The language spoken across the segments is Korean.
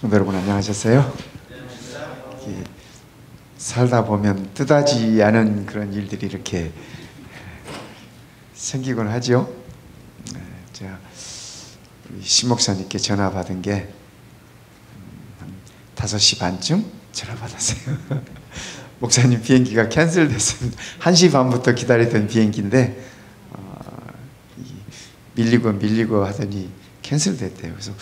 성도 여러분 안녕하셨어요? 살다 보면 뜻하지 않은 그런 일들이 이렇게 생기곤 하죠. 제가 신 목사님께 전화 받은 게 한 5시 반쯤 전화 받았어요. 목사님 비행기가 캔슬됐습니다. 1시 반부터 기다리던 비행기인데 밀리고 하더니 캔슬됐대요. 그래서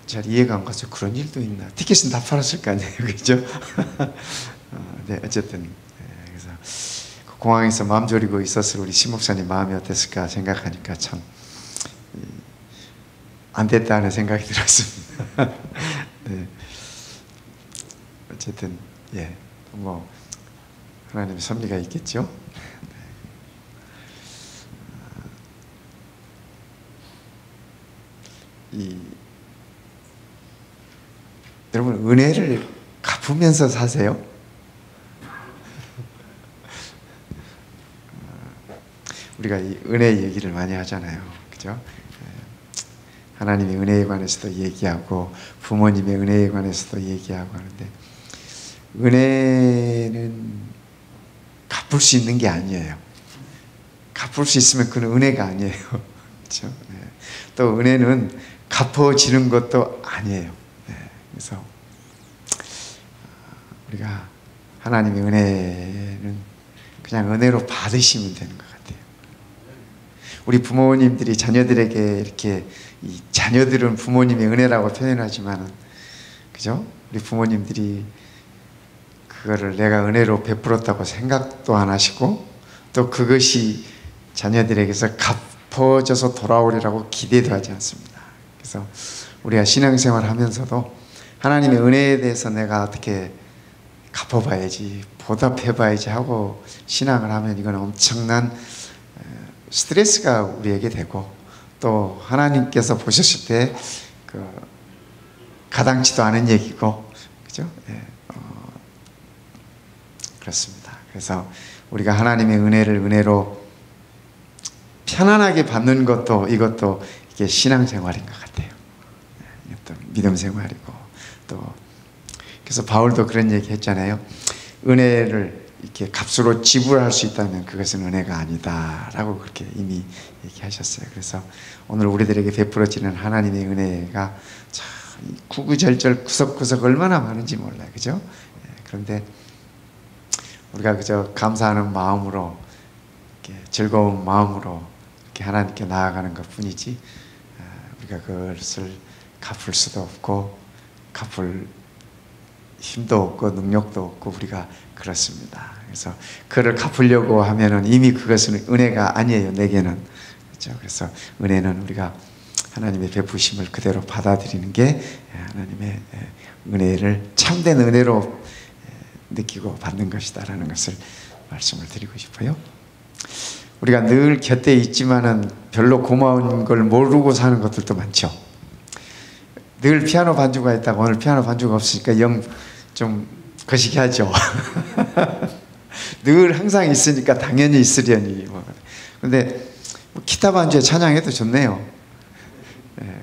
잘 이해가 안 가서 그런 일도 있나. 티켓은 다 팔았을 거 아니에요, 그죠? 네, 어쨌든 그래서 그 공항에서 마음 졸이고 있었을 우리 신 목사님 마음이 어땠을까 생각하니까 참 안 됐다 하는 생각이 들었습니다. 네. 어쨌든 뭐 하나님의 섭리가 있겠죠. 여러분 은혜를 갚으면서 사세요? 우리가 이 은혜 얘기를 많이 하잖아요, 그죠? 하나님의 은혜에 관해서도 얘기하고 부모님의 은혜에 관해서도 얘기하고 하는데 은혜는 갚을 수 있는 게 아니에요. 갚을 수 있으면 그는 은혜가 아니에요, 그렇죠? 또 은혜는 갚아지는 것도 아니에요. 그래서 우리가 하나님의 은혜는 그냥 은혜로 받으시면 되는 것 같아요. 우리 부모님들이 자녀들에게 이렇게 자녀들은 부모님의 은혜라고 표현하지만은 그죠? 우리 부모님들이 그거를 내가 은혜로 베풀었다고 생각도 안 하시고 또 그것이 자녀들에게서 갚아져서 돌아오리라고 기대도 하지 않습니다. 그래서 우리가 신앙생활 하면서도 하나님의 은혜에 대해서 내가 어떻게 갚아봐야지, 보답해봐야지 하고 신앙을 하면 이건 엄청난 스트레스가 우리에게 되고 또 하나님께서 보셨을 때 가당치도 않은 얘기고, 그죠? 그렇습니다. 그래서 우리가 하나님의 은혜를 은혜로 편안하게 받는 것도 이것도 이게 신앙생활인 것 같아요. 또 믿음 생활이고 또 그래서 바울도 그런 얘기 했잖아요. 은혜를 이렇게 값으로 지불할 수 있다면 그것은 은혜가 아니다라고 그렇게 이미 얘기하셨어요. 그래서 오늘 우리들에게 베풀어지는 하나님의 은혜가 참 구구절절 구석구석 얼마나 많은지 몰라요, 그죠? 그런데 우리가 그저 감사하는 마음으로 이렇게 즐거운 마음으로 이렇게 하나님께 나아가는 것뿐이지 우리가 그것을 갚을 수도 없고 갚을 힘도 없고 능력도 없고 우리가 그렇습니다. 그래서 그를 갚으려고 하면은 이미 그것은 은혜가 아니에요, 내게는. 그렇죠? 그래서 은혜는 우리가 하나님의 베푸심을 그대로 받아들이는 게 하나님의 은혜를 참된 은혜로 느끼고 받는 것이다라는 것을 말씀을 드리고 싶어요. 우리가 늘 곁에 있지만은 별로 고마운 걸 모르고 사는 것들도 많죠. 늘 피아노 반주가 있다고 오늘 피아노 반주가 없으니까 영 좀 거시기하죠. 늘 항상 있으니까 당연히 있으려니. 근데 기타 반주에 찬양해도 좋네요.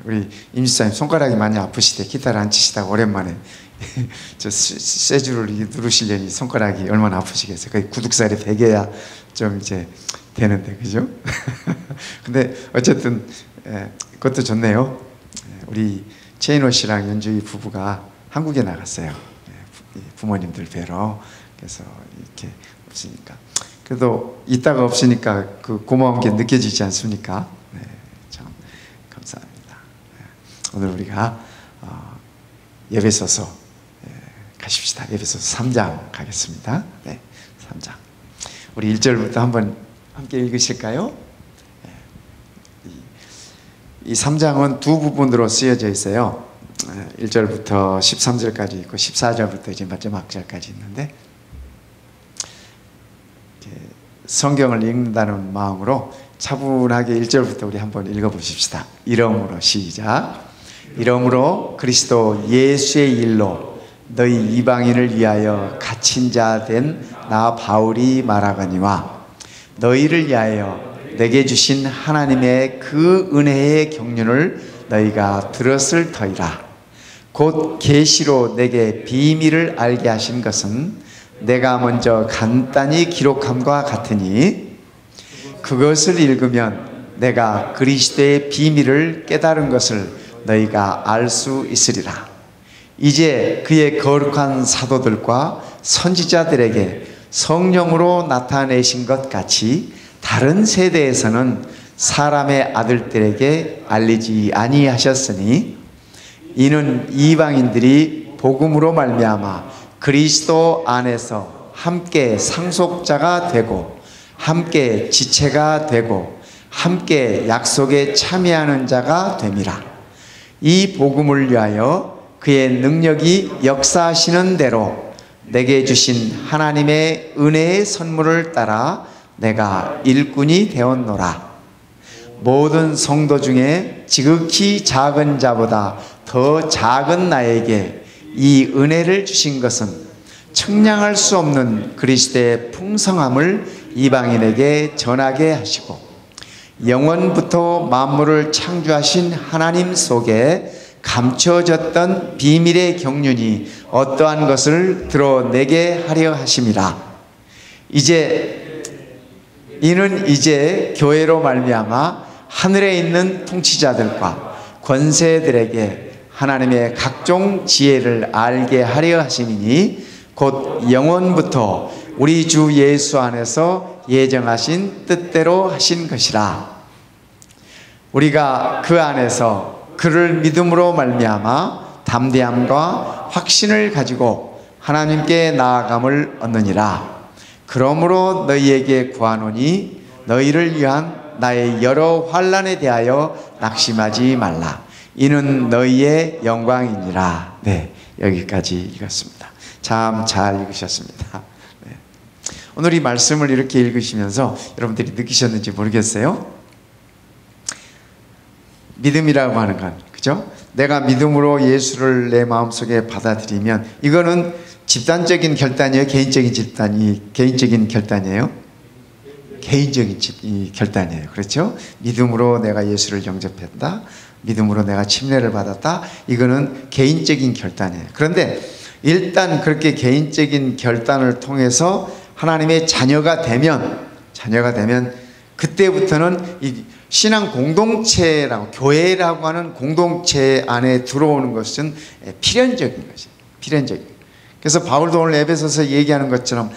우리 임지사님 손가락이 많이 아프시대. 기타를 안 치시다가 오랜만에 저 세주를 누르시려니 손가락이 얼마나 아프시겠어요. 거의 구둑살이 베개야 좀 이제 되는데, 그죠? 근데 어쨌든 그것도 좋네요. 우리 최인호 씨랑 연주희 부부가 한국에 나갔어요. 부모님들 뵈러. 그래서 이렇게 없으니까 그래도 있다가 없으니까 그 고마운 게 느껴지지 않습니까? 네, 참 감사합니다. 오늘 우리가 에베소서 가십시다. 에베소서 3장 가겠습니다. 네, 3장. 우리 1절부터 한번 함께 읽으실까요? 이 3장은 두 부분으로 쓰여져 있어요. 1절부터 13절까지 있고 14절부터 이제 마지막 절까지 있는데 성경을 읽는다는 마음으로 차분하게 1절부터 우리 한번 읽어보십시다. 이러므로 시작. 이러므로 그리스도 예수의 일로 너희 이방인을 위하여 갇힌 자 된 나 바울이 말하거니와 너희를 위하여 내게 주신 하나님의 그 은혜의 경륜을 너희가 들었을 터이라. 곧 계시로 내게 비밀을 알게 하신 것은 내가 먼저 간단히 기록함과 같으니 그것을 읽으면 내가 그리스도의 비밀을 깨달은 것을 너희가 알 수 있으리라. 이제 그의 거룩한 사도들과 선지자들에게 성령으로 나타내신 것 같이 다른 세대에서는 사람의 아들들에게 알리지 아니하셨으니 이는 이방인들이 복음으로 말미암아 그리스도 안에서 함께 상속자가 되고 함께 지체가 되고 함께 약속에 참여하는 자가 됨이라. 이 복음을 위하여 그의 능력이 역사하시는 대로 내게 주신 하나님의 은혜의 선물을 따라 내가 일꾼이 되었노라. 모든 성도 중에 지극히 작은 자보다 더 작은 나에게 이 은혜를 주신 것은 측량할 수 없는 그리스도의 풍성함을 이방인에게 전하게 하시고 영원부터 만물을 창조하신 하나님 속에 감춰졌던 비밀의 경륜이 어떠한 것을 드러내게 하려 하심이라. 이는 이제 교회로 말미암아 하늘에 있는 통치자들과 권세들에게 하나님의 각종 지혜를 알게 하려 하심이니 곧 영원부터 우리 주 예수 안에서 예정하신 뜻대로 하신 것이라. 우리가 그 안에서 그를 믿음으로 말미암아 담대함과 확신을 가지고 하나님께 나아감을 얻느니라. 그러므로 너희에게 구하노니 너희를 위한 나의 여러 환난에 대하여 낙심하지 말라. 이는 너희의 영광이니라. 네, 여기까지 읽었습니다. 참 잘 읽으셨습니다. 네. 오늘 이 말씀을 이렇게 읽으시면서 여러분들이 느끼셨는지 모르겠어요. 믿음이라고 하는 건, 그죠? 내가 믿음으로 예수를 내 마음속에 받아들이면 이거는 집단적인 결단이에요? 개인적인 결단이에요? 개인적인 결단이에요. 그렇죠? 믿음으로 내가 예수를 영접했다. 믿음으로 내가 침례를 받았다. 이거는 개인적인 결단이에요. 그런데 일단 그렇게 개인적인 결단을 통해서 하나님의 자녀가 되면 그때부터는 이 신앙 공동체라고, 교회라고 하는 공동체 안에 들어오는 것은 필연적인 것이에요. 필연적인. 그래서 바울도 오늘 에베소서 얘기하는 것처럼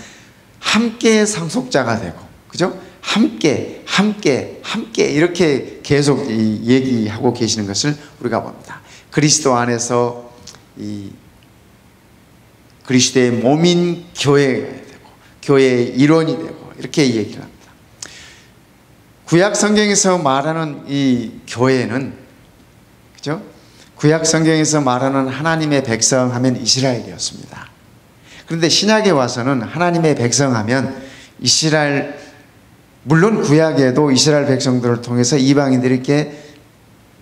함께 상속자가 되고, 그죠? 함께 이렇게 계속 얘기하고 계시는 것을 우리가 봅니다. 그리스도 안에서 이 그리스도의 몸인 교회가 되고 교회의 일원이 되고 이렇게 얘기를 합니다. 구약 성경에서 말하는 이 교회는, 그죠? 구약 성경에서 말하는 하나님의 백성 하면 이스라엘이었습니다. 그런데 신약에 와서는 하나님의 백성 하면 이스라엘, 물론 구약에도 이스라엘 백성들을 통해서 이방인들이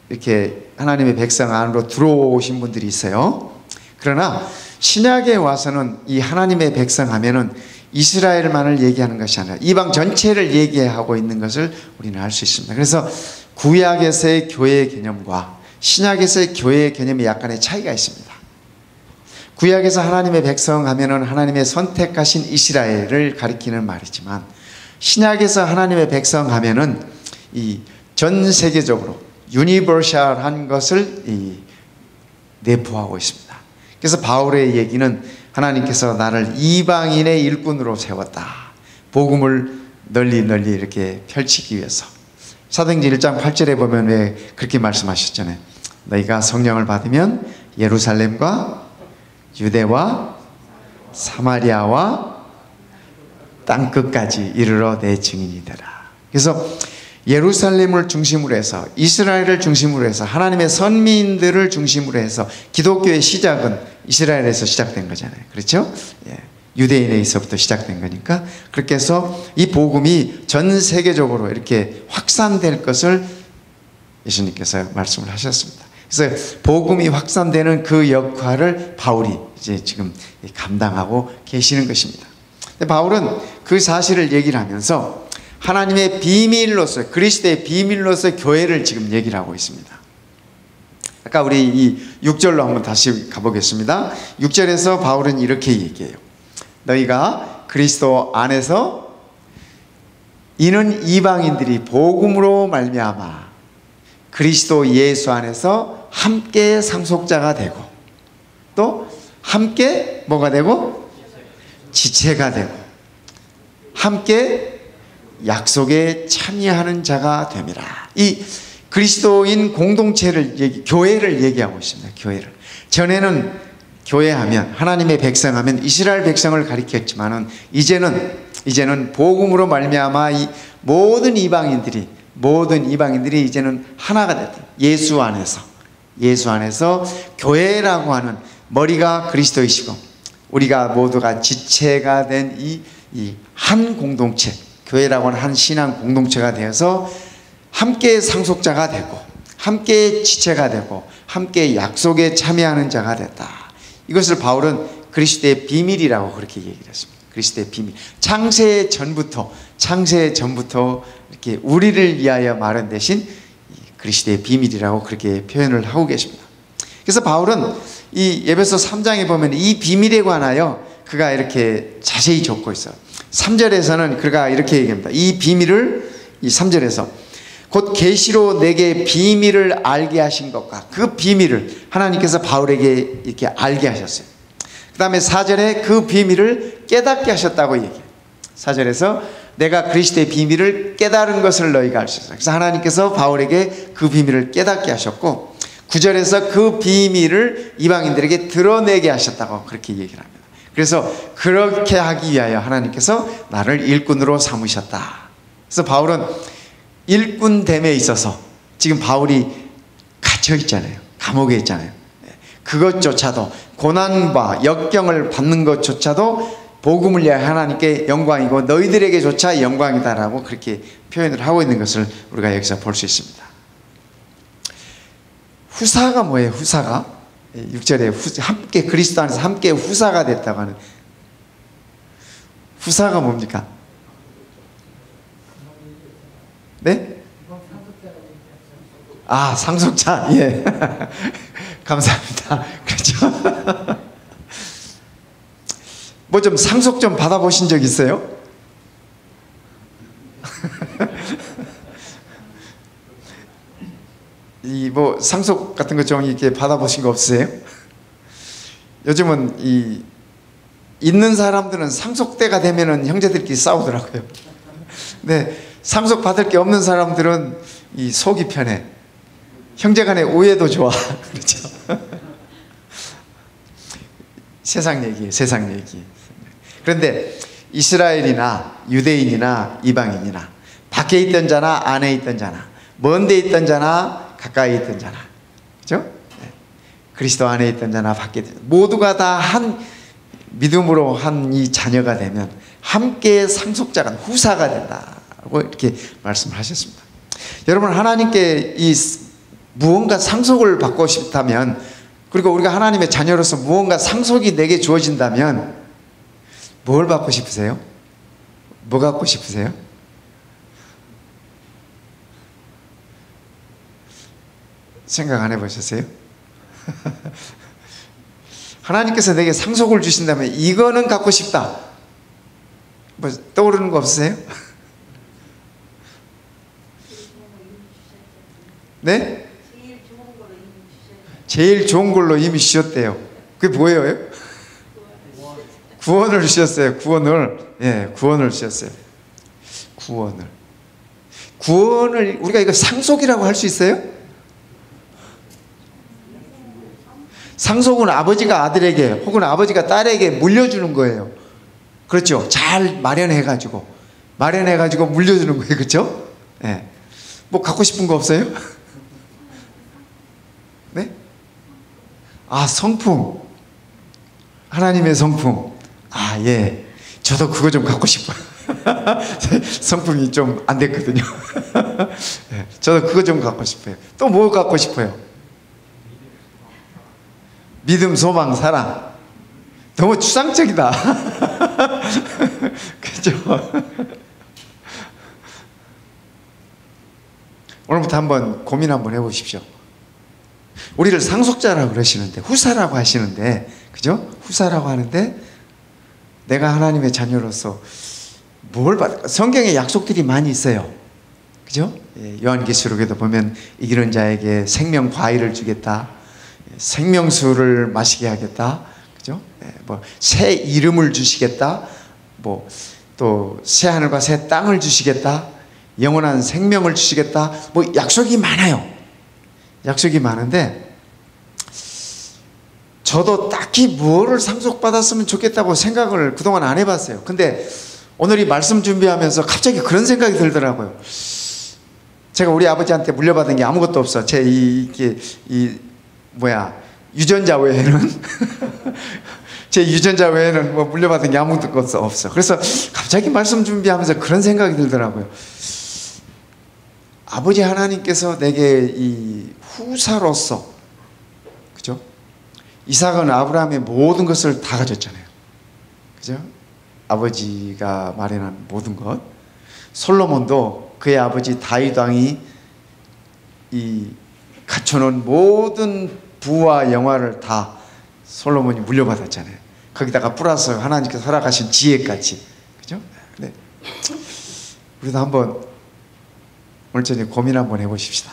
이렇게 하나님의 백성 안으로 들어오신 분들이 있어요. 그러나 신약에 와서는 이 하나님의 백성 하면은 이스라엘만을 얘기하는 것이 아니라 이방 전체를 얘기하고 있는 것을 우리는 알 수 있습니다. 그래서 구약에서의 교회의 개념과 신약에서의 교회의 개념이 약간의 차이가 있습니다. 구약에서 하나님의 백성 하면은 하나님의 선택하신 이스라엘을 가리키는 말이지만, 신약에서 하나님의 백성 하면은 이 전 세계적으로 유니버셜한 것을 내포하고 있습니다. 그래서 바울의 얘기는 하나님께서 나를 이방인의 일꾼으로 세웠다. 복음을 널리 이렇게 펼치기 위해서. 사도행전 1장 8절에 보면 왜 그렇게 말씀하셨잖아요. 너희가 성령을 받으면 예루살렘과 유대와 사마리아와 땅끝까지 이르러 내 증인이 되라. 그래서 예루살렘을 중심으로 해서, 이스라엘을 중심으로 해서, 하나님의 선민들을 중심으로 해서 기독교의 시작은 이스라엘에서 시작된 거잖아요. 그렇죠? 예. 유대인에서부터 시작된 거니까 그렇게 해서 이 복음이 전 세계적으로 이렇게 확산될 것을 예수님께서 말씀을 하셨습니다. 그래서 복음이 확산되는 그 역할을 바울이 이제 지금 감당하고 계시는 것입니다. 근데 바울은 그 사실을 얘기를 하면서 하나님의 비밀로서, 그리스도의 비밀로서 교회를 지금 얘기를 하고 있습니다. 아까 우리 이 6절로 한번 다시 가보겠습니다. 6절에서 바울은 이렇게 얘기해요. 너희가 그리스도 안에서 이는 이방인들이 복음으로 말미암아 그리스도 예수 안에서 함께 상속자가 되고 또 함께 뭐가 되고 지체가 되고 함께 약속에 참여하는 자가 됨이라. 이 그리스도인 공동체를 교회를 얘기하고 있습니다. 교회를. 전에는 교회하면 하나님의 백성하면 이스라엘 백성을 가리켰지만은 이제는 복음으로 말미암아 이 모든 이방인들이 이제는 하나가 됐다. 예수 안에서 교회라고 하는 머리가 그리스도이시고 우리가 모두가 지체가 된 이 한 공동체, 교회라고 하는 한 신앙 공동체가 되어서 함께 상속자가 되고 함께 지체가 되고 함께 약속에 참여하는 자가 됐다. 이것을 바울은 그리스도의 비밀이라고 그렇게 얘기를 했습니다. 그리스도의 비밀. 창세 전부터 이렇게 우리를 위하여 마련되신 그리스도의 비밀이라고 그렇게 표현을 하고 계십니다. 그래서 바울은 이 에베소 3장에 보면 이 비밀에 관하여 그가 이렇게 자세히 적고 있어요. 3절에서는 그가 이렇게 얘기합니다. 이 비밀을 이 3절에서 곧 계시로 내게 비밀을 알게 하신 것과 그 비밀을 하나님께서 바울에게 이렇게 알게 하셨어요. 그 다음에 4절에 그 비밀을 깨닫게 하셨다고 얘기해요. 4절에서 내가 그리스도의 비밀을 깨달은 것을 너희가 알 수 있어요. 그래서 하나님께서 바울에게 그 비밀을 깨닫게 하셨고 9절에서 그 비밀을 이방인들에게 드러내게 하셨다고 그렇게 얘기를 합니다. 그래서 그렇게 하기 위하여 하나님께서 나를 일꾼으로 삼으셨다. 그래서 바울은 일꾼됨에 있어서 지금 바울이 갇혀 있잖아요. 감옥에 있잖아요. 그것조차도 고난과 역경을 받는 것조차도 복음을 위하여 하나님께 영광이고 너희들에게조차 영광이다라고 그렇게 표현을 하고 있는 것을 우리가 여기서 볼 수 있습니다. 후사가 뭐예요? 후사가 6절에 함께 그리스도 안에서 함께 후사가 됐다고 하는 후사가 뭡니까? 네? 아, 상속자. 예. 감사합니다. 그렇죠. 뭐 좀 상속 좀 받아보신 적 있어요? 이 뭐 상속 같은 거 좀 이렇게 받아보신 거 없으세요? 요즘은 이 있는 사람들은 상속 때가 되면은 형제들끼리 싸우더라고요. 네, 상속 받을 게 없는 사람들은 이 속이 편해. 형제간의 오해도 좋아. 그렇죠? 세상 얘기예요, 세상 얘기. 그런데 이스라엘이나 유대인이나 이방인이나 밖에 있던 자나 안에 있던 자나 먼 데 있던 자나 가까이 있던 자나, 그렇죠? 네. 그리스도 안에 있던 자나 밖에 있던 자나 모두가 다 한 믿음으로 한 이 자녀가 되면 함께 상속자가 후사가 된다고 이렇게 말씀을 하셨습니다. 여러분, 하나님께 이 무언가 상속을 받고 싶다면, 그리고 우리가 하나님의 자녀로서 무언가 상속이 내게 주어진다면 뭘 받고 싶으세요? 뭐 갖고 싶으세요? 생각 안 해보셨어요? 하나님께서 내게 상속을 주신다면 이거는 갖고 싶다. 뭐 떠오르는 거 없으세요? 네? 제일 좋은 걸로 이미 주셨대요. 그게 뭐예요? 구원을 주셨어요. 구원을. 예, 구원을 주셨어요. 구원을 우리가 이거 상속이라고 할 수 있어요? 상속은 아버지가 아들에게 혹은 아버지가 딸에게 물려주는 거예요. 그렇죠? 잘 마련해가지고 물려주는 거예요. 그렇죠? 예. 뭐 갖고 싶은 거 없어요? 네? 아, 성품. 하나님의 성품. 아, 예. 저도 그거 좀 갖고 싶어요. 성품이 좀 안 됐거든요. 예. 저도 그거 좀 갖고 싶어요. 또 뭐 갖고 싶어요? 믿음, 소망, 사랑. 너무 추상적이다. 그죠? 오늘부터 한번 고민 한번 해보십시오. 우리를 상속자라고 그러시는데, 후사라고 하시는데, 그죠? 후사라고 하는데, 내가 하나님의 자녀로서 뭘 받을까? 성경에 약속들이 많이 있어요. 그죠? 요한계시록에도 보면 이기는 자에게 생명 과일을 주겠다. 생명수를 마시게 하겠다. 그죠? 뭐 새 이름을 주시겠다. 뭐 또 새 하늘과 새 땅을 주시겠다. 영원한 생명을 주시겠다. 뭐 약속이 많아요. 약속이 많은데 저도 딱히 뭐를 상속받았으면 좋겠다고 생각을 그동안 안 해봤어요. 근데 오늘 이 말씀 준비하면서 갑자기 그런 생각이 들더라고요. 제가 우리 아버지한테 물려받은 게 아무것도 없어. 제 유전자 외에는 제 유전자 외에는 뭐 물려받은 게 아무것도 없어. 그래서 갑자기 말씀 준비하면서 그런 생각이 들더라고요. 아버지 하나님께서 내게 이 후사로서, 그죠? 이삭은 아브라함의 모든 것을 다 가졌잖아요. 그죠? 아버지가 마련한 모든 것. 솔로몬도 그의 아버지 다윗 왕이 이 갖춰놓은 모든 부와 영화를 다 솔로몬이 물려받았잖아요. 거기다가 플러스 하나님께서 허락하신 지혜까지. 그죠? 네. 우리도 한번 오늘 저녁에 고민 한번 해보십시다.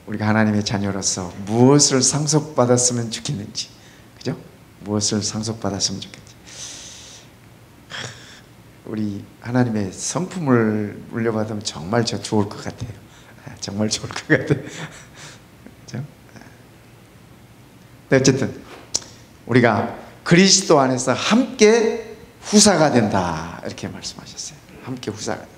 우리가 하나님의 자녀로서 무엇을 상속받았으면 좋겠는지. 그죠? 무엇을 상속받았으면 좋겠는지. 우리 하나님의 성품을 물려받으면 정말 좋을 것 같아요. 정말 좋을 것 같아요. 그죠? 네, 어쨌든 우리가 그리스도 안에서 함께 후사가 된다 이렇게 말씀하셨어요. 함께 후사가 된다.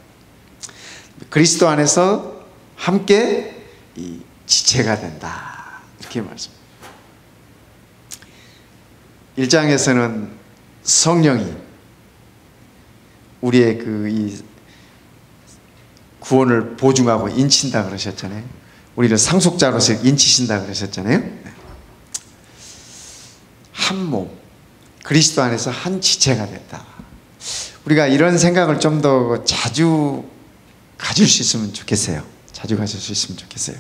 그리스도 안에서 함께 이 지체가 된다 이렇게 말씀. 1장에서는 성령이 우리의 이 구원을 보증하고 인친다 그러셨잖아요. 우리를 상속자로서 인치신다 그러셨잖아요. 한 몸, 그리스도 안에서 한 지체가 됐다. 우리가 이런 생각을 좀 더 자주 가질 수 있으면 좋겠어요. 자주 가질 수 있으면 좋겠어요.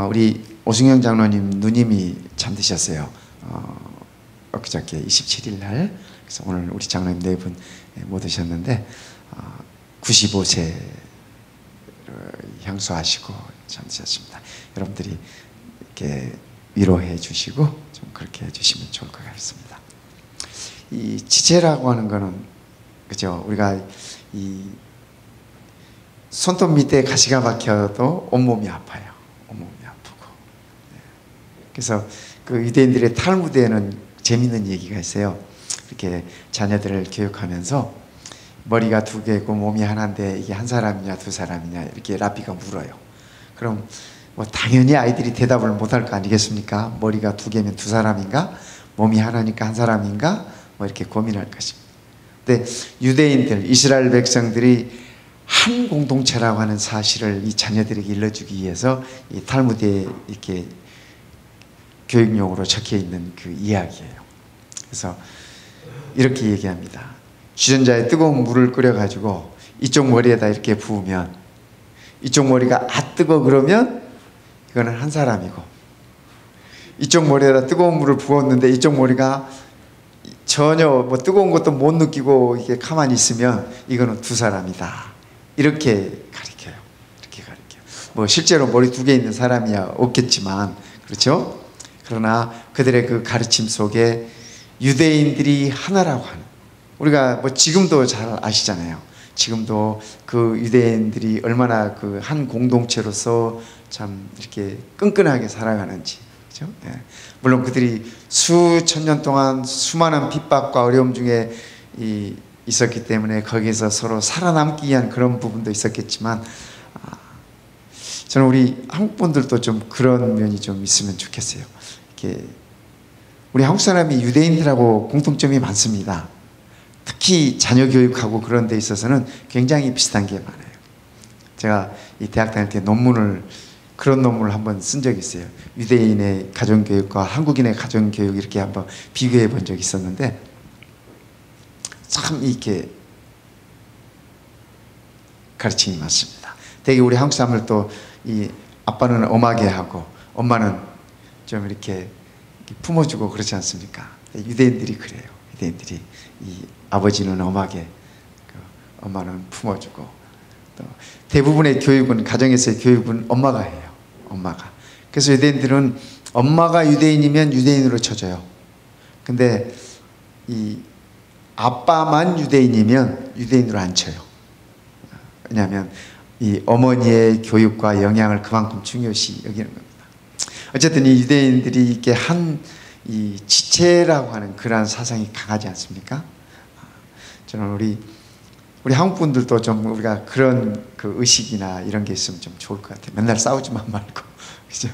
우리 오승영 장로님 누님이 잠드셨어요. 엊그저께 27일 날. 그래서 오늘 우리 장로님 네 분 못 오셨는데 95세 향수하시고 잠드셨습니다. 여러분들이 이렇게 위로해 주시고 좀 그렇게 해주시면 좋을 것 같습니다. 이 지체라고 하는 거는, 그죠? 우리가 이 손톱 밑에 가시가 박혀도 온몸이 아파요. 온몸이 아프고. 그래서 그 유대인들의 탈무드에는 재밌는 얘기가 있어요. 이렇게 자녀들을 교육하면서 머리가 두 개고 몸이 하나인데 이게 한 사람이냐 두 사람이냐 이렇게 랍비가 물어요. 그럼 뭐 당연히 아이들이 대답을 못할 거 아니겠습니까? 머리가 두 개면 두 사람인가? 몸이 하나니까 한 사람인가? 뭐 이렇게 고민할 것입니다. 근데 유대인들, 이스라엘 백성들이 한 공동체라고 하는 사실을 이 자녀들에게 일러주기 위해서 이 탈무드에 이렇게 교육용으로 적혀 있는 그 이야기예요. 그래서 이렇게 얘기합니다. 주전자에 뜨거운 물을 끓여가지고 이쪽 머리에다 이렇게 부으면 이쪽 머리가 뜨거 그러면 이거는 한 사람이고, 이쪽 머리에다 뜨거운 물을 부었는데 이쪽 머리가 전혀 뭐 뜨거운 것도 못 느끼고 이게 가만히 있으면 이거는 두 사람이다. 이렇게 가르쳐요. 이렇게 가르쳐요. 뭐 실제로 머리 두 개 있는 사람이야 없겠지만, 그렇죠? 그러나 그들의 그 가르침 속에 유대인들이 하나라고 하는, 우리가 뭐 지금도 잘 아시잖아요. 지금도 그 유대인들이 얼마나 그 한 공동체로서 참 이렇게 끈끈하게 살아가는지, 그렇죠? 예. 물론 그들이 수천 년 동안 수많은 핍박과 어려움 중에 있었기 때문에 거기에서 서로 살아남기 위한 그런 부분도 있었겠지만, 저는 우리 한국 분들도 좀 그런 면이 좀 있으면 좋겠어요. 이렇게 우리 한국 사람이 유대인들하고 공통점이 많습니다. 특히 자녀 교육하고 그런 데 있어서는 굉장히 비슷한 게 많아요. 제가 이 대학 다닐 때 그런 논문을 한번 쓴 적이 있어요. 유대인의 가정교육과 한국인의 가정교육 이렇게 한번 비교해 본 적이 있었는데, 참 이렇게 가르침이 많습니다. 되게 우리 한국 사람들도 이 아빠는 엄하게 하고 엄마는 좀 이렇게 품어주고 그렇지 않습니까? 유대인들이 그래요. 유대인들이 이 아버지는 엄하게, 엄마는 품어주고, 또 대부분의 교육은, 가정에서의 교육은 엄마가 해요. 엄마가. 그래서 유대인들은 엄마가 유대인이면 유대인으로 쳐줘요. 근데 이 아빠만 유대인이면 유대인으로 안 쳐요. 왜냐하면 이 어머니의 교육과 영향을 그만큼 중요시 여기는 겁니다. 어쨌든 이 유대인들이 이렇게 이 지체라고 하는 그러한 사상이 강하지 않습니까? 저는 우리 한국 분들도 좀 우리가 그런 그 의식이나 이런 게 있으면 좀 좋을 것 같아요. 맨날 싸우지만 말고, 그죠?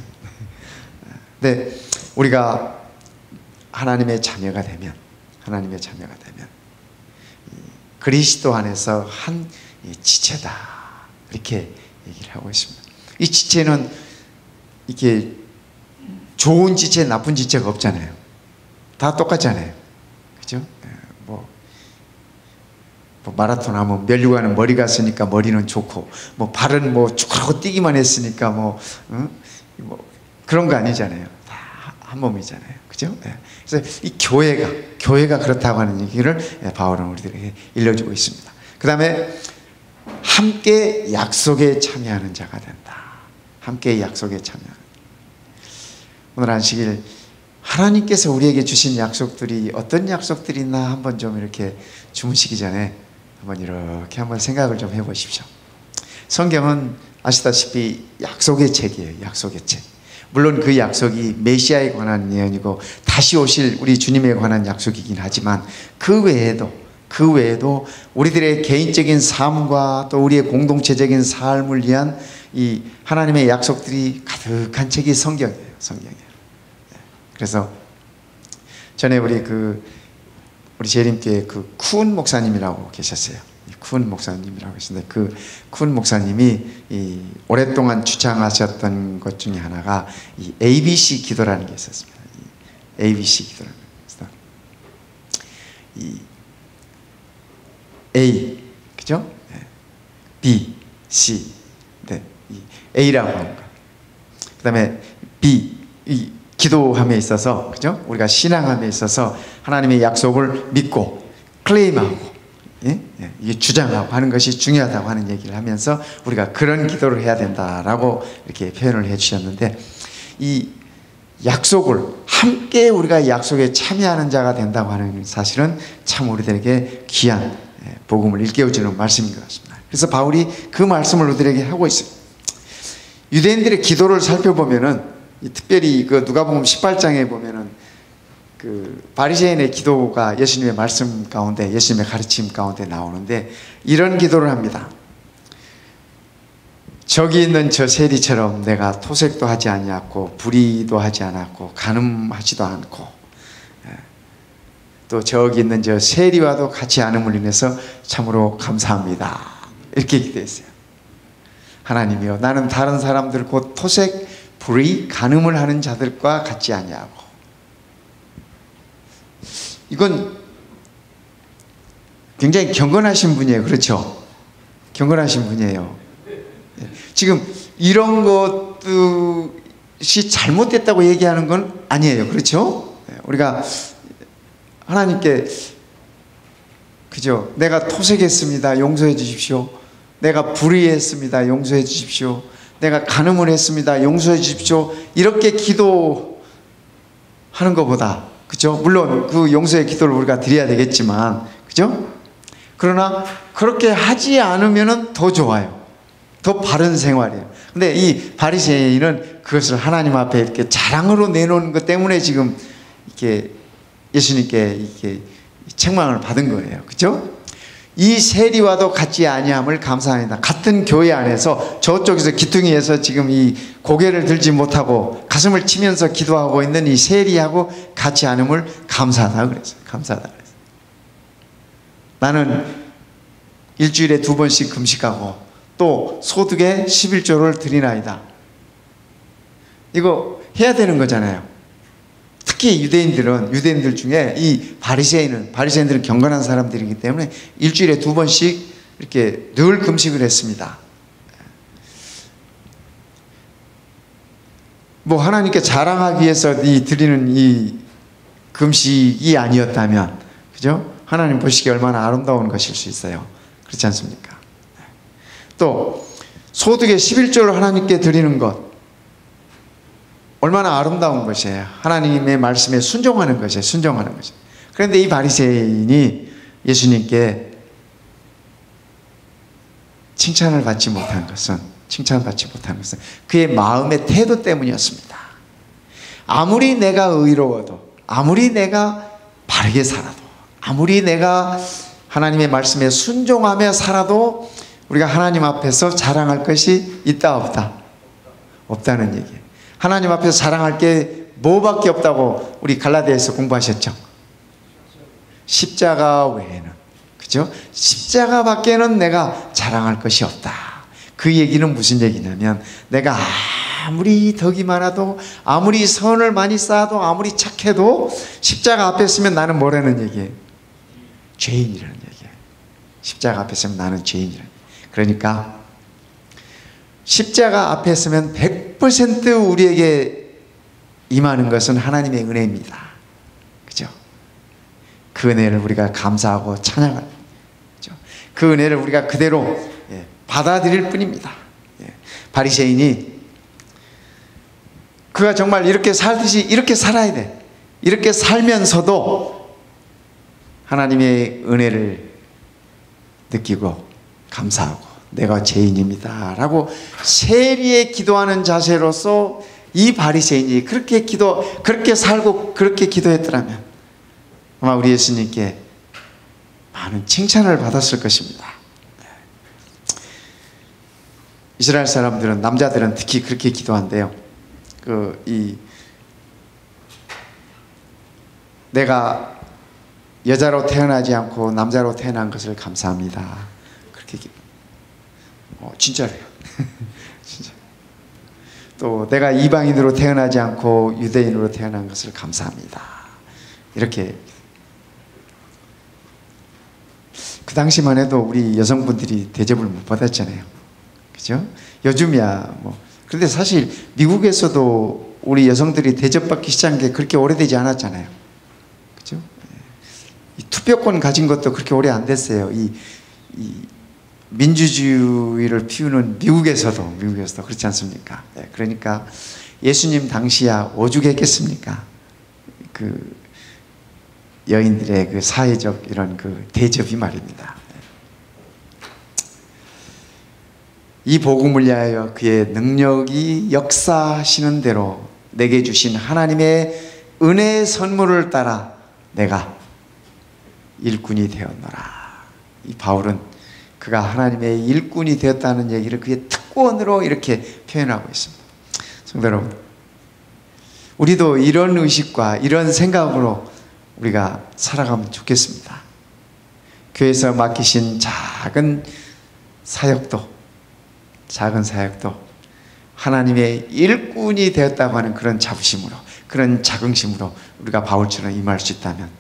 근데 우리가 하나님의 자녀가 되면, 그리스도 안에서 한 지체다, 이렇게 얘기를 하고 있습니다. 이 지체는 이게 좋은 지체, 나쁜 지체가 없잖아요. 다 똑같잖아요. 그죠? 뭐 마라톤 하면 면류관은 머리가 있으니까 머리는 좋고, 뭐 발은 뭐 쭉 뛰기만 했으니까 뭐 그런 거 아니잖아요. 다 한 몸이잖아요. 그죠? 그래서 이 교회가 그렇다고 하는 얘기를 바울은 우리들에게 일러주고 있습니다. 그 다음에 함께 약속에 참여하는 자가 된다. 함께 약속에 참여하는. 오늘 안식일 하나님께서 우리에게 주신 약속들이 어떤 약속들이 있나 한번 좀 이렇게 주무시기 전에 한번 이렇게 한번 생각을 좀 해보십시오. 성경은 아시다시피 약속의 책이에요. 약속의 책. 물론 그 약속이 메시아에 관한 예언이고 다시 오실 우리 주님에 관한 약속이긴 하지만 그 외에도 우리들의 개인적인 삶과 또 우리의 공동체적인 삶을 위한 이 하나님의 약속들이 가득한 책이 성경이에요. 그래서 전에 우리 재림교회 쿠은 목사님이라고 계셨어요. 쿠은 목사님이라고 계신데 그 쿠은 목사님이 오랫동안 주창하셨던 것 중에 하나가 이 ABC 기도라는 게 있었습니다. 이 ABC 기도라는 거. 이 A, 그죠? B, C, 네, 이 A라고 하는 거. 그다음에 B, 이 기도함에 있어서, 그죠? 우리가 신앙함에 있어서 하나님의 약속을 믿고 클레임하고, 이게 주장하고 하는 것이 중요하다고 하는 얘기를 하면서 우리가 그런 기도를 해야 된다라고 이렇게 표현을 해주셨는데, 이 약속을 함께 우리가 약속에 참여하는 자가 된다고 하는 사실은 참 우리들에게 귀한 복음을 일깨워주는 말씀인 것 같습니다. 그래서 바울이 그 말씀을 우리들에게 하고 있습니다. 유대인들의 기도를 살펴보면은 특별히 그 누가복음 18장에 보면은 그 바리새인의 기도가 예수님의 말씀 가운데, 예수님의 가르침 가운데 나오는데 이런 기도를 합니다. 저기 있는 저 세리처럼 내가 토색도 하지 아니하고 불의도 하지 않았고 간음하지도 않고, 또 저기 있는 저 세리와도 같이 않음을 인해서 참으로 감사합니다. 이렇게 기도했어요. 하나님이여, 나는 다른 사람들 곧 토색, 불의, 간음을 하는 자들과 같지 아니하고. 이건 굉장히 경건하신 분이에요. 그렇죠? 경건하신 분이에요. 지금 이런 것이 잘못됐다고 얘기하는 건 아니에요. 그렇죠? 우리가 하나님께, 그죠? 내가 토색했습니다. 용서해 주십시오. 내가 불의했습니다. 용서해 주십시오. 내가 간음을 했습니다. 용서해 주십시오. 이렇게 기도하는 것보다, 그죠? 물론 그 용서의 기도를 우리가 드려야 되겠지만, 그죠? 그러나 그렇게 하지 않으면 더 좋아요. 더 바른 생활이에요. 근데 이 바리새인은 그것을 하나님 앞에 이렇게 자랑으로 내놓은 것 때문에 지금 이렇게 예수님께 이렇게 책망을 받은 거예요. 그죠? 이 세리와도 같지 아니함을 감사합니다. 같은 교회 안에서 저쪽에서 기퉁이에서 지금 이 고개를 들지 못하고 가슴을 치면서 기도하고 있는 이 세리하고 같지 않음을 감사하다 그랬어요. 감사하다 그랬어요. 나는 일주일에 2번씩 금식하고 또 소득의 11조를 드리나이다. 이거 해야 되는 거잖아요. 특히 유대인들 중에 이 바리새인들은 경건한 사람들이기 때문에 일주일에 2번씩 이렇게 늘 금식을 했습니다. 뭐 하나님께 자랑하기 위해서 이 드리는 이 금식이 아니었다면, 그죠? 하나님 보시기에 얼마나 아름다운 것일 수 있어요. 그렇지 않습니까? 또 소득의 11조를 하나님께 드리는 것, 얼마나 아름다운 것이에요. 하나님의 말씀에 순종하는 것이에요. 순종하는 것이에요. 그런데 이 바리새인이 예수님께 칭찬을 받지 못한 것은 그의 마음의 태도 때문이었습니다. 아무리 내가 의로워도, 아무리 내가 바르게 살아도, 아무리 내가 하나님의 말씀에 순종하며 살아도 우리가 하나님 앞에서 자랑할 것이 있다 없다? 없다는 얘기예요. 하나님 앞에서 자랑할 게 뭐밖에 없다고 우리 갈라디아에서 공부하셨죠? 십자가 외에는, 그죠? 십자가밖에는 내가 자랑할 것이 없다. 그 얘기는 무슨 얘기냐면, 내가 아무리 덕이 많아도, 아무리 선을 많이 쌓아도, 아무리 착해도 십자가 앞에 서면 나는 뭐라는 얘기예요? 죄인이라는 얘기예요. 십자가 앞에 서면 나는 죄인이라는 얘기예요. 그러니까 십자가 앞에 서면 100% 우리에게 임하는 것은 하나님의 은혜입니다. 그죠? 그 은혜를 우리가 감사하고 찬양하는, 그죠? 그 은혜를 우리가 그대로 받아들일 뿐입니다. 바리새인이 그가 정말 이렇게 살듯이 이렇게 살아야 돼. 이렇게 살면서도 하나님의 은혜를 느끼고 감사하고 내가 죄인입니다 라고 세리에 기도하는 자세로서 이 바리새인이 그렇게 살고 그렇게 기도했더라면 아마 우리 예수님께 많은 칭찬을 받았을 것입니다. 이스라엘 사람들은, 남자들은 특히 그렇게 기도한대요. 내가 여자로 태어나지 않고 남자로 태어난 것을 감사합니다. 그렇게 진짜래요. 진짜. 또 내가 이방인으로 태어나지 않고 유대인으로 태어난 것을 감사합니다. 이렇게. 그 당시만 해도 우리 여성분들이 대접을 못 받았잖아요. 그죠? 요즘이야 뭐. 그런데 사실 미국에서도 우리 여성들이 대접받기 시작한 게 그렇게 오래되지 않았잖아요. 그죠? 이 투표권 가진 것도 그렇게 오래 안 됐어요. 이 민주주의를 피우는 미국에서도 그렇지 않습니까? 그러니까 예수님 당시야 오죽했겠습니까? 그 여인들의 그 사회적 이런 그 대접이 말입니다. 이 복음을 위하여 그의 능력이 역사하시는 대로 내게 주신 하나님의 은혜의 선물을 따라 내가 일꾼이 되었노라. 이 바울은 그가 하나님의 일꾼이 되었다는 얘기를 그의 특권으로 이렇게 표현하고 있습니다. 성도 여러분, 우리도 이런 의식과 이런 생각으로 우리가 살아가면 좋겠습니다. 교회에서 맡기신 작은 사역도 하나님의 일꾼이 되었다고 하는 그런 자부심으로, 그런 자긍심으로 우리가 바울처럼 임할 수 있다면,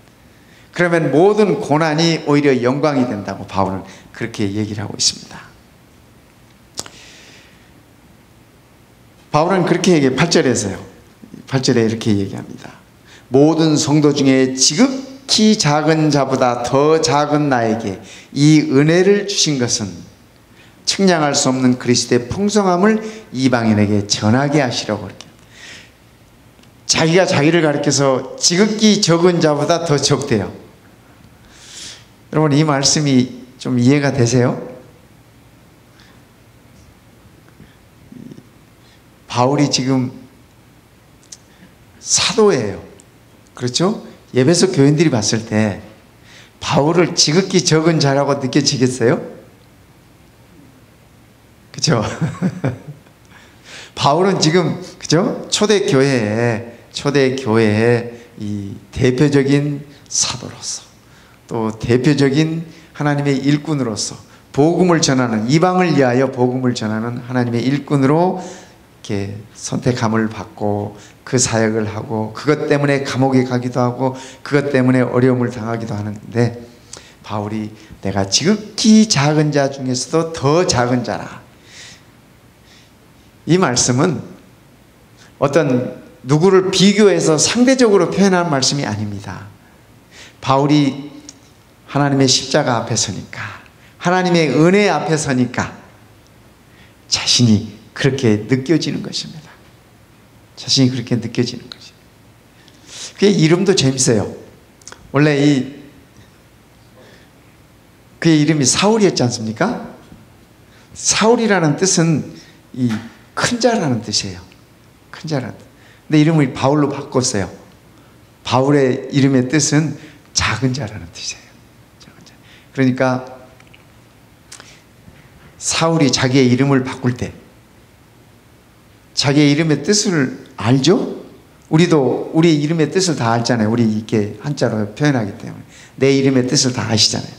그러면 모든 고난이 오히려 영광이 된다고 바울은 그렇게 얘기를 하고 있습니다. 바울은 그렇게 얘기해요. 8절에 이렇게 얘기합니다. 모든 성도 중에 지극히 작은 자보다 더 작은 나에게 이 은혜를 주신 것은 측량할 수 없는 그리스도의 풍성함을 이방인에게 전하게 하시려고 그렇게. 자기가 자기를 가리켜서 지극히 적은 자보다 더 적대요. 여러분, 이 말씀이 좀 이해가 되세요? 바울이 지금 사도예요. 그렇죠? 에베소 교인들이 봤을 때 바울을 지극히 적은 자라고 느껴지겠어요? 그죠? 바울은 지금, 그죠? 초대교회의 이 대표적인 사도로서, 또 대표적인 하나님의 일꾼으로서 복음을 전하는, 이방을 위하여 복음을 전하는 하나님의 일꾼으로 이렇게 선택함을 받고 그 사역을 하고, 그것 때문에 감옥에 가기도 하고 그것 때문에 어려움을 당하기도 하는데, 바울이 내가 지극히 작은 자 중에서도 더 작은 자라. 이 말씀은 어떤 누구를 비교해서 상대적으로 표현한 말씀이 아닙니다. 바울이 하나님의 십자가 앞에 서니까, 하나님의 은혜 앞에 서니까 자신이 그렇게 느껴지는 것입니다. 자신이 그렇게 느껴지는 것입니다. 그의 이름도 재밌어요. 원래 그의 이름이 사울이었지 않습니까? 사울이라는 뜻은 이 큰 자라는 뜻이에요. 큰 자라는 뜻. 근데 이름을 바울로 바꿨어요. 바울의 이름의 뜻은 작은 자라는 뜻이에요. 작은 자. 그러니까 사울이 자기의 이름을 바꿀 때 자기의 이름의 뜻을 알죠? 우리도 우리 이름의 뜻을 다 알잖아요. 우리 이렇게 한자로 표현하기 때문에 내 이름의 뜻을 다 아시잖아요.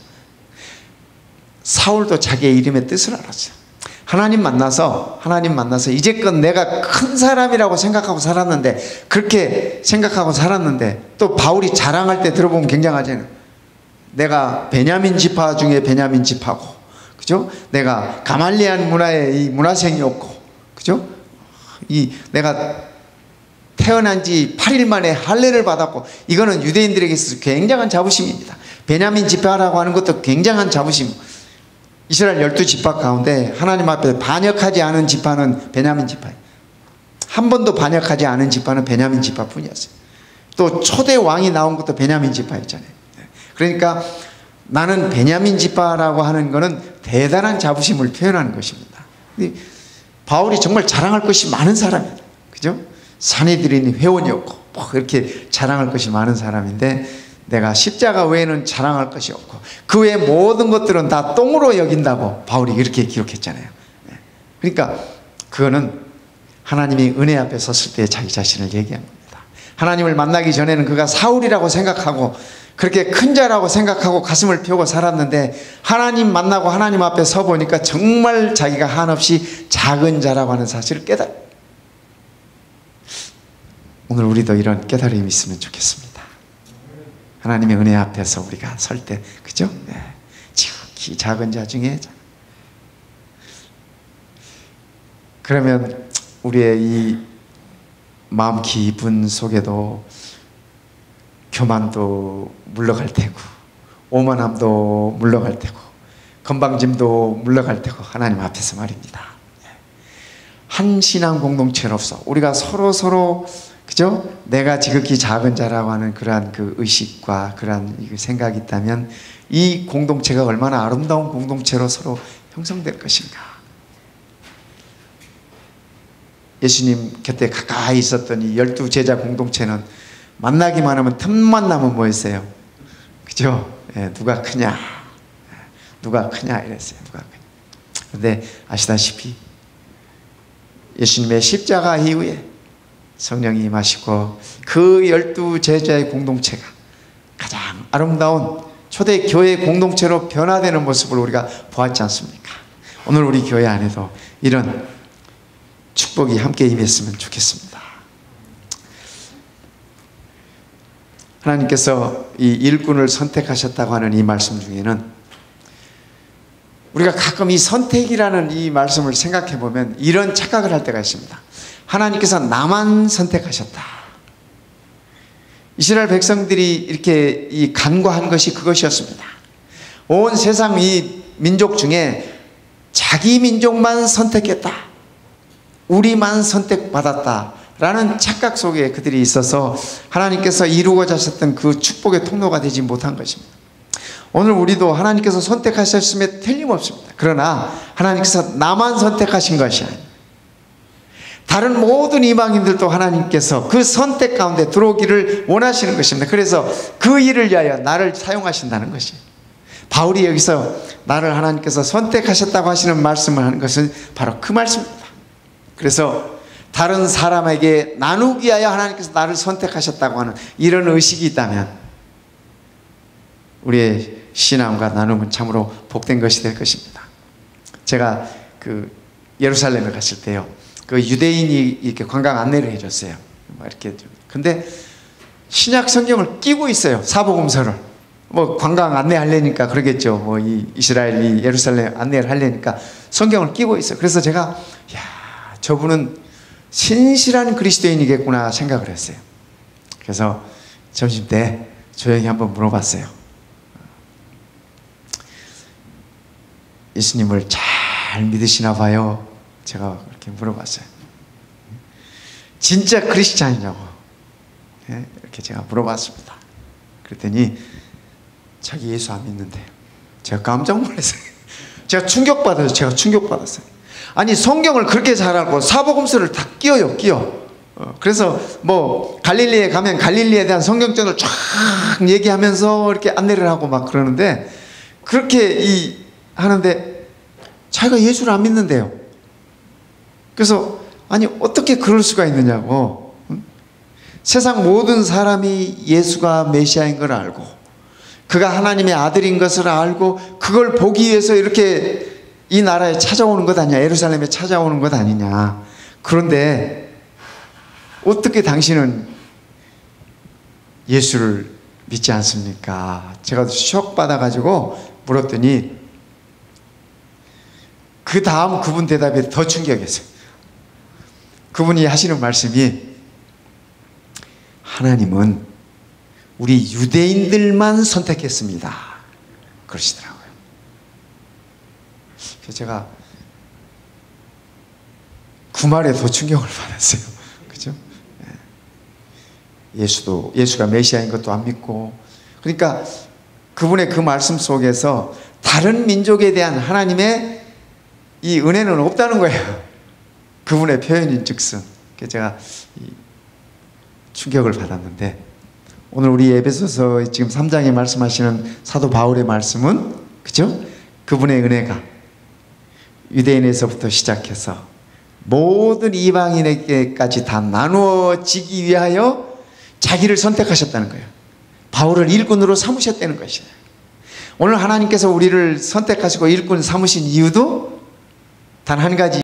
사울도 자기의 이름의 뜻을 알았어요. 하나님 만나서 이제껏 내가 큰 사람이라고 생각하고 살았는데, 그렇게 생각하고 살았는데, 또 바울이 자랑할 때 들어보면 굉장하잖아요. 내가 베냐민 지파 중에 베냐민 지파고, 그죠? 내가 가말리안 문화의 이 문화생이었고, 그죠? 내가 태어난 지 8일 만에 할례를 받았고, 이거는 유대인들에게 있어서 굉장한 자부심입니다. 베냐민 지파라고 하는 것도 굉장한 자부심. 이스라엘 12지파 가운데 하나님 앞에 반역하지 않은 지파는 베냐민 지파예요. 한 번도 반역하지 않은 지파는 베냐민 지파뿐이었어요. 또 초대 왕이 나온 것도 베냐민 지파였잖아요. 그러니까 나는 베냐민 지파라고 하는 것은 대단한 자부심을 표현하는 것입니다. 바울이 정말 자랑할 것이 많은 사람이에요. 그죠? 산헤드린 회원이었고 뭐 이렇게 자랑할 것이 많은 사람인데, 내가 십자가 외에는 자랑할 것이 없고 그 외의 모든 것들은 다 똥으로 여긴다고 바울이 이렇게 기록했잖아요. 그러니까 그거는 하나님이 은혜 앞에 섰을 때 자기 자신을 얘기한 겁니다. 하나님을 만나기 전에는 그가 사울이라고 생각하고 그렇게 큰 자라고 생각하고 가슴을 펴고 살았는데, 하나님 만나고 하나님 앞에 서 보니까 정말 자기가 한없이 작은 자라고 하는 사실을 깨달아요. 오늘 우리도 이런 깨달음이 있으면 좋겠습니다. 하나님의 은혜 앞에서 우리가 설 때, 그죠? 네. 지극히 작은 자 중에 그러면 우리의 이 마음 깊은 속에도 교만도 물러갈 테고, 오만함도 물러갈 테고, 건방짐도 물러갈 테고, 하나님 앞에서 말입니다. 한 신앙 공동체로서 우리가 서로 그죠? 내가 지극히 작은 자라고 하는 그러한 그 의식과 그러한 생각이 있다면 이 공동체가 얼마나 아름다운 공동체로 서로 형성될 것인가. 예수님 곁에 가까이 있었던 이 12제자 공동체는 만나기만 하면 틈만 나면 뭐였어요? 그죠? 예, 누가 크냐? 누가 크냐? 이랬어요. 누가 크냐? 그런데 아시다시피 예수님의 십자가 이후에 성령이 임하시고 그 12제자의 공동체가 가장 아름다운 초대교회 공동체로 변화되는 모습을 우리가 보았지 않습니까? 오늘 우리 교회 안에도 이런 축복이 함께 임했으면 좋겠습니다. 하나님께서 이 일꾼을 선택하셨다고 하는 이 말씀 중에는 우리가 가끔 이 선택이라는 이 말씀을 생각해 보면 이런 착각을 할 때가 있습니다. 하나님께서 나만 선택하셨다. 이스라엘 백성들이 이렇게 이 간과한 것이 그것이었습니다. 온 세상 이 민족 중에 자기 민족만 선택했다, 우리만 선택받았다 라는 착각 속에 그들이 있어서 하나님께서 이루고자 하셨던 그 축복의 통로가 되지 못한 것입니다. 오늘 우리도 하나님께서 선택하셨음에 틀림없습니다. 그러나 하나님께서 나만 선택하신 것이 아닙니다. 다른 모든 이방인들도 하나님께서 그 선택 가운데 들어오기를 원하시는 것입니다. 그래서 그 일을 위하여 나를 사용하신다는 것이에요. 바울이 여기서 나를 하나님께서 선택하셨다고 하시는 말씀을 하는 것은 바로 그 말씀입니다. 그래서 다른 사람에게 나누기 위하여 하나님께서 나를 선택하셨다고 하는 이런 의식이 있다면 우리의 신앙과 나눔은 참으로 복된 것이 될 것입니다. 제가 그 예루살렘에 갔을 때요, 그 유대인이 이렇게 관광 안내를 해줬어요. 이렇게. 근데 신약 성경을 끼고 있어요. 사복음서를. 뭐 관광 안내하려니까 그러겠죠. 뭐 이 이스라엘, 이 예루살렘 안내를 하려니까 성경을 끼고 있어요. 그래서 제가, 야, 저분은 신실한 그리스도인이겠구나 생각을 했어요. 그래서 점심 때 조용히 한번 물어봤어요. 예수님을 잘 믿으시나 봐요. 제가 그렇게 물어봤어요. 진짜 크리스찬이냐고 이렇게 제가 물어봤습니다. 그랬더니 자기 예수 안 믿는데요. 제가 깜짝 놀랐어요. 제가 충격받았어요. 아니 성경을 그렇게 잘 알고 사복음서를 다 끼워요. 그래서 뭐 갈릴리에 가면 갈릴리에 대한 성경전을 쫙 얘기하면서 이렇게 안내를 하고 막 그러는데, 그렇게 하는데 자기가 예수를 안 믿는데요. 그래서 아니 어떻게 그럴 수가 있느냐고. 세상 모든 사람이 예수가 메시아인 걸 알고 그가 하나님의 아들인 것을 알고 그걸 보기 위해서 이렇게 이 나라에 찾아오는 것 아니냐, 예루살렘에 찾아오는 것 아니냐. 그런데 어떻게 당신은 예수를 믿지 않습니까? 제가 쇼크 받아가지고 물었더니 그 다음 그분 대답이 더 충격이었어요. 그분이 하시는 말씀이, 하나님은 우리 유대인들만 선택했습니다 그러시더라고요. 그래서 제가 그 말에 더 충격을 받았어요. 그죠? 예수가 메시아인 것도 안 믿고, 그러니까 그분의 그 말씀 속에서 다른 민족에 대한 하나님의 이 은혜는 없다는 거예요. 그분의 표현인 즉슨. 그래서 제가 충격을 받았는데, 오늘 우리 에베소서 지금 3장에 말씀하시는 사도 바울의 말씀은, 그죠? 그분의 은혜가 유대인에서부터 시작해서 모든 이방인에게까지 다 나누어지기 위하여 자기를 선택하셨다는 거예요. 바울을 일꾼으로 삼으셨다는 것이에요. 오늘 하나님께서 우리를 선택하시고 일꾼 삼으신 이유도 단 한 가지